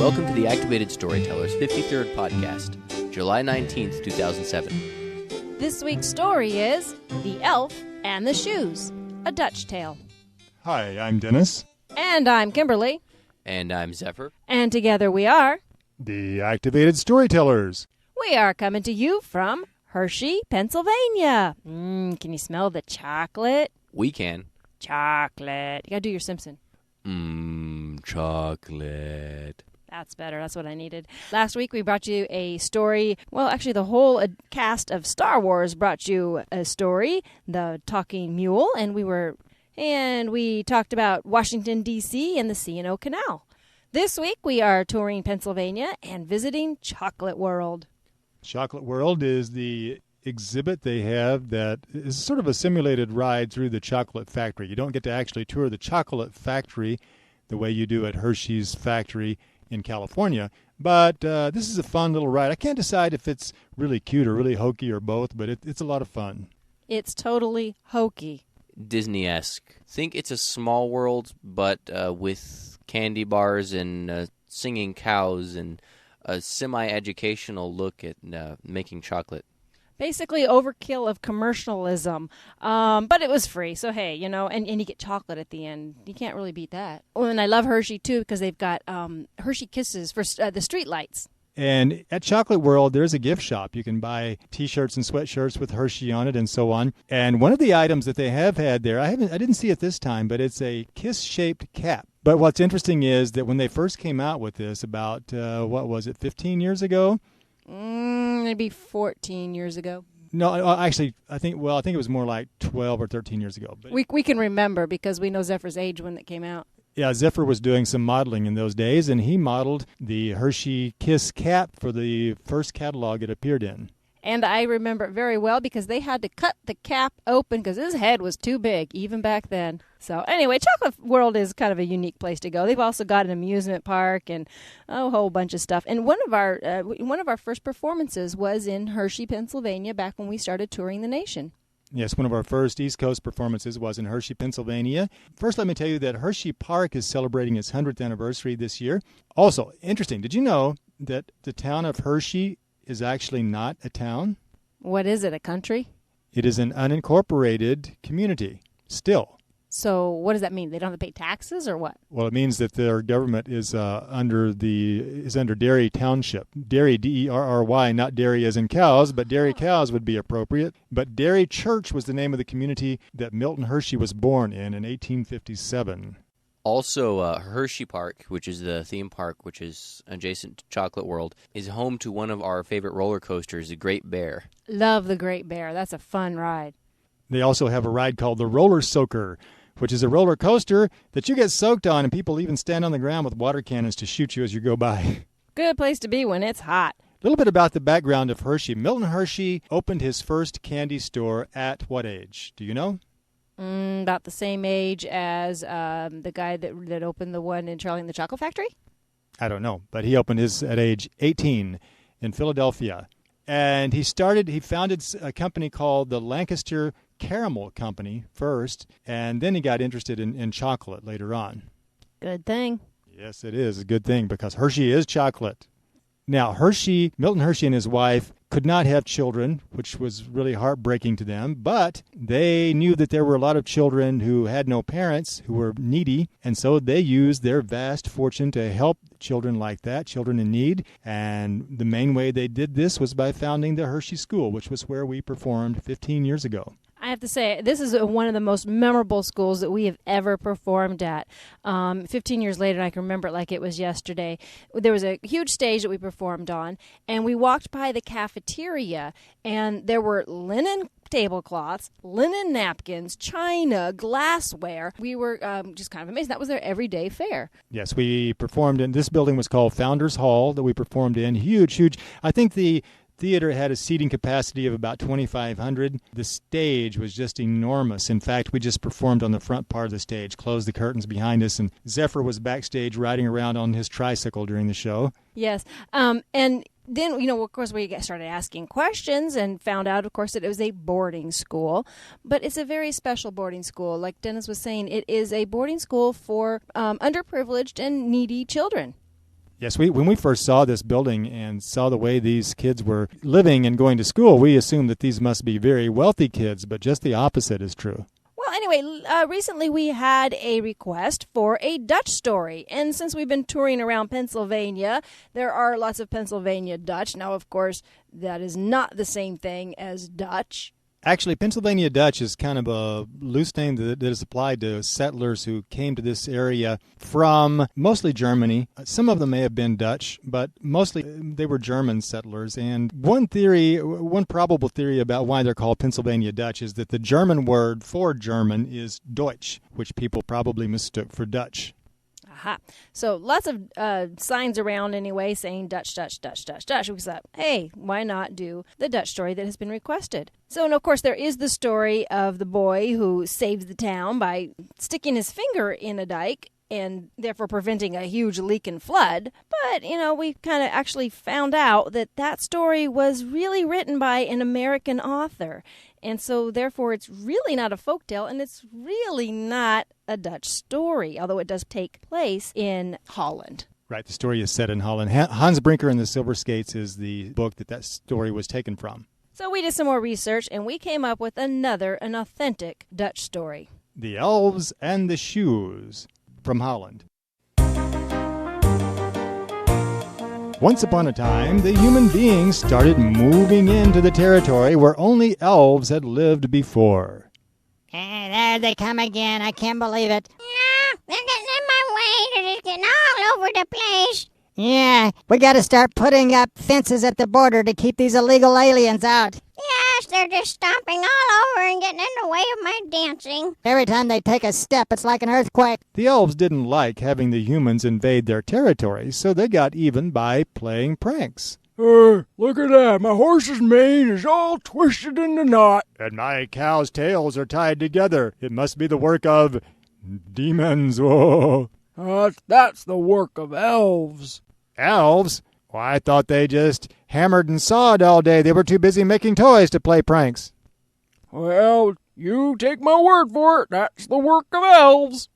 Welcome to the Activated Storytellers 53rd podcast, July 19th, 2007. This week's story is The Elf and the Shoes, a Dutch tale. Hi, I'm Dennis. And I'm Kimberly. And I'm Zephyr. And together we are The Activated Storytellers. We are coming to you from Hershey, Pennsylvania. Can you smell the chocolate? We can. Chocolate. You gotta do your Simpson. Chocolate. That's better. That's what I needed. Last week we brought you a story. Well, actually the whole cast of Star Wars brought you a story, The Talking Mule, and we talked about Washington, D.C. and the C&O Canal. This week we are touring Pennsylvania and visiting Chocolate World. Chocolate World is the exhibit they have that is sort of a simulated ride through the chocolate factory. You don't get to actually tour the chocolate factory the way you do at Hershey's factory in California, but this is a fun little ride. I can't decide if it's really cute or really hokey or both, but it's a lot of fun. It's totally hokey. Disneyesque. Think it's a small world, but with candy bars and singing cows and a semi-educational look at making chocolate. Basically overkill of commercialism, but it was free, so hey, and you get chocolate at the end. You can't really beat that. Oh, and I love Hershey, too, because they've got Hershey Kisses for the street lights. And at Chocolate World, there's a gift shop. You can buy T-shirts and sweatshirts with Hershey on it and so on. And one of the items that they have had there, I didn't see it this time, but it's a kiss-shaped cap. But what's interesting is that when they first came out with this about, 15 years ago? Maybe 14 years ago. No, actually, I think it was more like 12 or 13 years ago. But we can remember because we know Zephyr's age when it came out. Yeah, Zephyr was doing some modeling in those days, and he modeled the Hershey Kiss cap for the first catalog it appeared in. And I remember it very well because they had to cut the cap open because his head was too big, even back then. So anyway, Chocolate World is kind of a unique place to go. They've also got an amusement park and a whole bunch of stuff. And one of our first performances was in Hershey, Pennsylvania, back when we started touring the nation. Yes, one of our first East Coast performances was in Hershey, Pennsylvania. First, let me tell you that Hershey Park is celebrating its 100th anniversary this year. Also, interesting, did you know that the town of Hershey is actually not a town? What is it, a country? It is an unincorporated community, still. So what does that mean? They don't have to pay taxes or what? Well, it means that their government is under Derry Township. Derry, D-E-R-R-Y, not dairy as in cows, but dairy cows would be appropriate. But Derry Church was the name of the community that Milton Hershey was born in 1857. Also, Hershey Park, which is the theme park, which is adjacent to Chocolate World, is home to one of our favorite roller coasters, the Great Bear. Love the Great Bear. That's a fun ride. They also have a ride called the Roller Soaker, which is a roller coaster that you get soaked on, and people even stand on the ground with water cannons to shoot you as you go by. Good place to be when it's hot. A little bit about the background of Hershey. Milton Hershey opened his first candy store at what age? Do you know? About the same age as the guy that opened the one in Charlie and the Chocolate Factory? I don't know, but he opened his at age 18 in Philadelphia. And he founded a company called the Lancaster Caramel Company first, and then he got interested in chocolate later on. Good thing. Yes, it is a good thing because Hershey is chocolate. Now, Milton Hershey and his wife could not have children, which was really heartbreaking to them, but they knew that there were a lot of children who had no parents, who were needy, and so they used their vast fortune to help children like that, children in need, and the main way they did this was by founding the Hershey School, which was where we performed 15 years ago. I have to say, this is one of the most memorable schools that we have ever performed at. 15 years later, I can remember it like it was yesterday. There was a huge stage that we performed on, and we walked by the cafeteria, and there were linen tablecloths, linen napkins, china, glassware. We were just kind of amazed. That was their everyday fare. Yes, we performed in, this building was called Founders Hall that we performed in. Huge. I think the theater had a seating capacity of about 2,500. The stage was just enormous. In fact, we just performed on the front part of the stage, closed the curtains behind us, and Zephyr was backstage riding around on his tricycle during the show. Yes, and then, of course, we started asking questions and found out, of course, that it was a boarding school. But it's a very special boarding school. Like Dennis was saying, it is a boarding school for underprivileged and needy children. Yes, when we first saw this building and saw the way these kids were living and going to school, we assumed that these must be very wealthy kids, but just the opposite is true. Well, anyway, recently we had a request for a Dutch story. And since we've been touring around Pennsylvania, there are lots of Pennsylvania Dutch. Now, of course, that is not the same thing as Dutch. Actually, Pennsylvania Dutch is kind of a loose name that is applied to settlers who came to this area from mostly Germany. Some of them may have been Dutch, but mostly they were German settlers. And one probable theory about why they're called Pennsylvania Dutch is that the German word for German is Deutsch, which people probably mistook for Dutch. Aha. So lots of signs around anyway saying Dutch, Dutch, Dutch, Dutch, Dutch. We thought, hey, why not do the Dutch story that has been requested? So, and of course, there is the story of the boy who saves the town by sticking his finger in a dike and therefore preventing a huge leak and flood. But, we kind of actually found out that story was really written by an American author. And so, therefore, it's really not a folktale, and it's really not a Dutch story, although it does take place in Holland. Right, the story is set in Holland. Hans Brinker and the Silver Skates is the book that story was taken from. So we did some more research, and we came up with an authentic Dutch story. The Elves and the Shoes from Holland. Once upon a time, the human beings started moving into the territory where only elves had lived before. There they come again. I can't believe it. Yeah, they're getting in my way. They're just getting all over the place. Yeah, we got to start putting up fences at the border to keep these illegal aliens out. Yes, they're just stomping all over and getting in the way of my dancing. Every time they take a step, it's like an earthquake. The elves didn't like having the humans invade their territory, so they got even by playing pranks. Look at that. My horse's mane is all twisted in a knot. And my cow's tails are tied together. It must be the work of demons. Oh. That's the work of elves. Elves? Well, I thought they just hammered and sawed all day. They were too busy making toys to play pranks. Well, you take my word for it. That's the work of elves.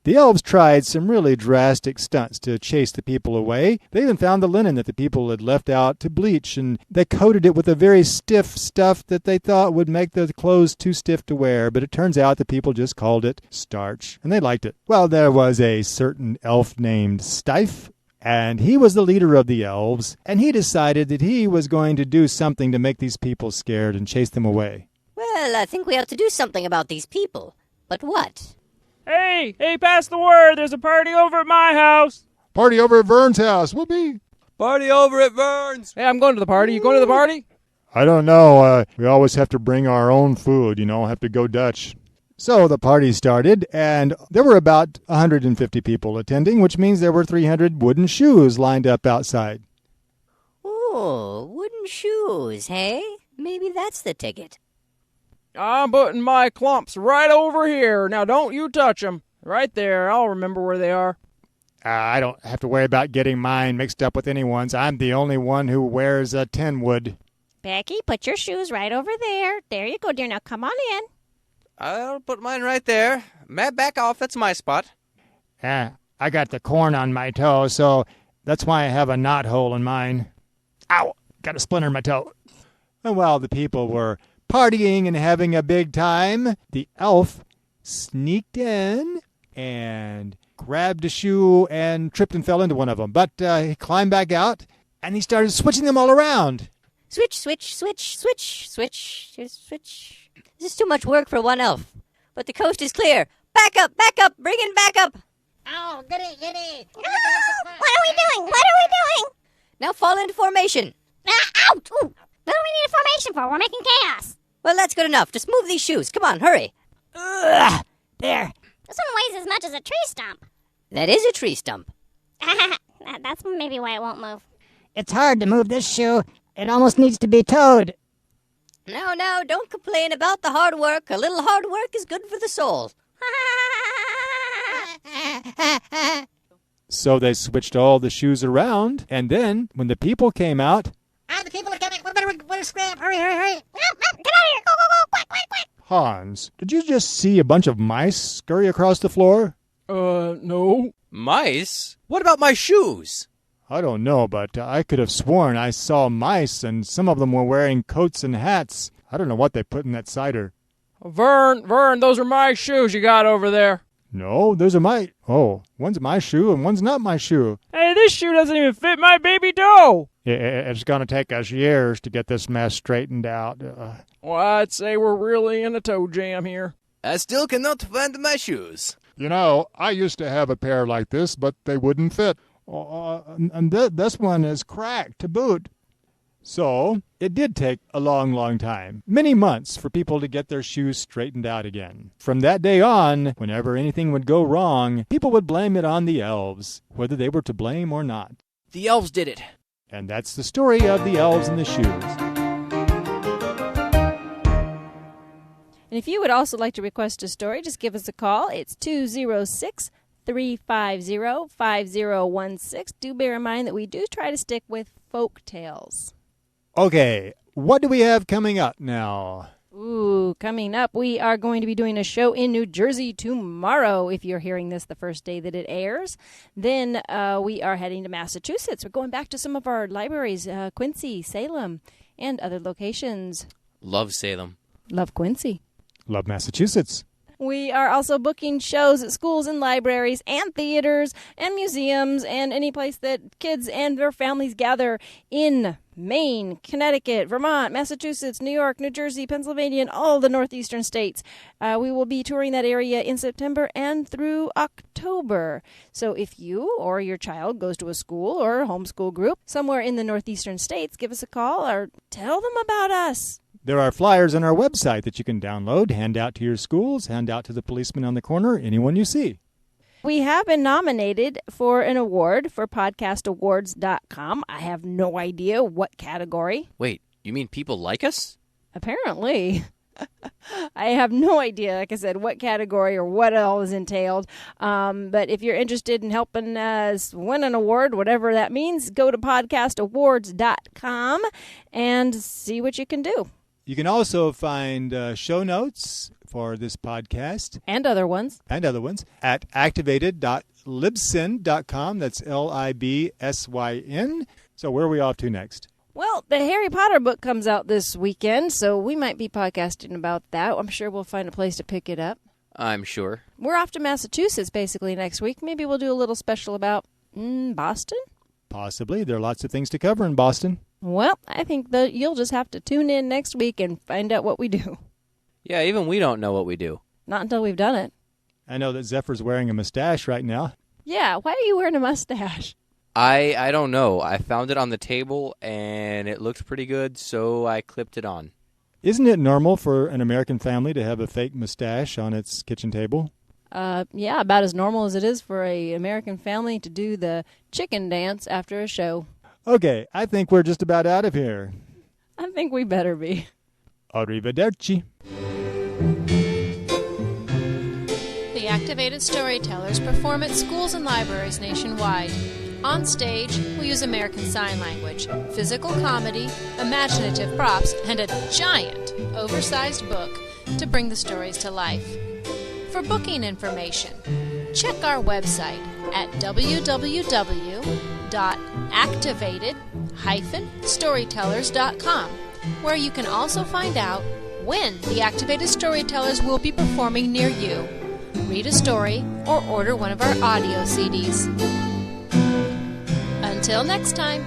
The elves tried some really drastic stunts to chase the people away. They even found the linen that the people had left out to bleach, and they coated it with a very stiff stuff that they thought would make the clothes too stiff to wear, but it turns out the people just called it starch, and they liked it. Well, there was a certain elf named Stife, and he was the leader of the elves, and he decided that he was going to do something to make these people scared and chase them away. Well, I think we ought to do something about these people. But what? Hey, pass the word. There's a party over at my house. Party over at Vern's house. Whoopee. Party over at Vern's. Hey, I'm going to the party. You going to the party? I don't know. We always have to bring our own food, have to go Dutch. So the party started, and there were about 150 people attending, which means there were 300 wooden shoes lined up outside. Oh, wooden shoes, hey? Maybe that's the ticket. I'm putting my clumps right over here. Now, don't you touch them. Right there. I'll remember where they are. I don't have to worry about getting mine mixed up with anyone's. I'm the only one who wears a tin wood. Becky, put your shoes right over there. There you go, dear. Now come on in. I'll put mine right there. Matt, back off. That's my spot. I got the corn on my toe, so that's why I have a knot hole in mine. Ow! Got a splinter in my toe. And while the people were partying and having a big time, the elf sneaked in and grabbed a shoe and tripped and fell into one of them. But he climbed back out, and he started switching them all around. Switch, switch, switch, switch, switch, switch. This is too much work for one elf. But the coast is clear. Back up, bring in back up. Oh, goody, goody. What are we doing? What are we doing? Now fall into formation. Ouch! Ooh. What do we need a formation for? We're making chaos. Well, that's good enough. Just move these shoes. Come on, hurry. Ugh, there. This one weighs as much as a tree stump. That is a tree stump. That's maybe why it won't move. It's hard to move this shoe. It almost needs to be towed. Now, don't complain about the hard work. A little hard work is good for the soul. So they switched all the shoes around, and then, when the people came out... The people are coming. We better scram. Hurry. Get out of here. Go. Quick. Hans, did you just see a bunch of mice scurry across the floor? No. Mice? What about my shoes? I don't know, but I could have sworn I saw mice, and some of them were wearing coats and hats. I don't know what they put in that cider. Vern, those are my shoes you got over there. No, those are my... Oh, one's my shoe and one's not my shoe. Hey, this shoe doesn't even fit my baby toe. It's going to take us years to get this mess straightened out. Well, I'd say we're really in a toe jam here. I still cannot find my shoes. You know, I used to have a pair like this, but they wouldn't fit. And this one is cracked to boot. So, it did take a long, long time, many months, for people to get their shoes straightened out again. From that day on, whenever anything would go wrong, people would blame it on the elves, whether they were to blame or not. The elves did it. And that's the story of the elves and the shoes. And if you would also like to request a story, just give us a call. It's 206-350-5016. Do bear in mind that we do try to stick with folk tales. Okay, what do we have coming up now? Ooh, coming up, we are going to be doing a show in New Jersey tomorrow. If you're hearing this the first day that it airs, then we are heading to Massachusetts. We're going back to some of our libraries, Quincy, Salem, and other locations. Love Salem. Love Quincy. Love Massachusetts. We are also booking shows at schools and libraries and theaters and museums and any place that kids and their families gather in Maine, Connecticut, Vermont, Massachusetts, New York, New Jersey, Pennsylvania, and all the northeastern states. We will be touring that area in September and through October. So if you or your child goes to a school or a homeschool group somewhere in the northeastern states, give us a call or tell them about us. There are flyers on our website that you can download, hand out to your schools, hand out to the policeman on the corner, anyone you see. We have been nominated for an award for podcastawards.com. I have no idea what category. Wait, you mean people like us? Apparently. I have no idea, like I said, what category or what all is entailed. But if you're interested in helping us win an award, whatever that means, go to podcastawards.com and see what you can do. You can also find show notes for this podcast. And other ones. At activated.libsyn.com. That's Libsyn. So where are we off to next? Well, the Harry Potter book comes out this weekend, so we might be podcasting about that. I'm sure we'll find a place to pick it up. I'm sure. We're off to Massachusetts basically next week. Maybe we'll do a little special about Boston? Possibly. There are lots of things to cover in Boston. Well, I think that you'll just have to tune in next week and find out what we do. Yeah, even we don't know what we do. Not until we've done it. I know that Zephyr's wearing a mustache right now. Yeah, why are you wearing a mustache? I don't know. I found it on the table, and it looked pretty good, so I clipped it on. Isn't it normal for an American family to have a fake mustache on its kitchen table? Yeah, about as normal as it is for an American family to do the chicken dance after a show. Okay, I think we're just about out of here. I think we better be. Arrivederci. The Activated Storytellers perform at schools and libraries nationwide. On stage, we use American Sign Language, physical comedy, imaginative props, and a giant, oversized book to bring the stories to life. For booking information, check our website at www.activated-storytellers.com, where you can also find out when the Activated Storytellers will be performing near you, read a story, or order one of our audio CDs. Until next time.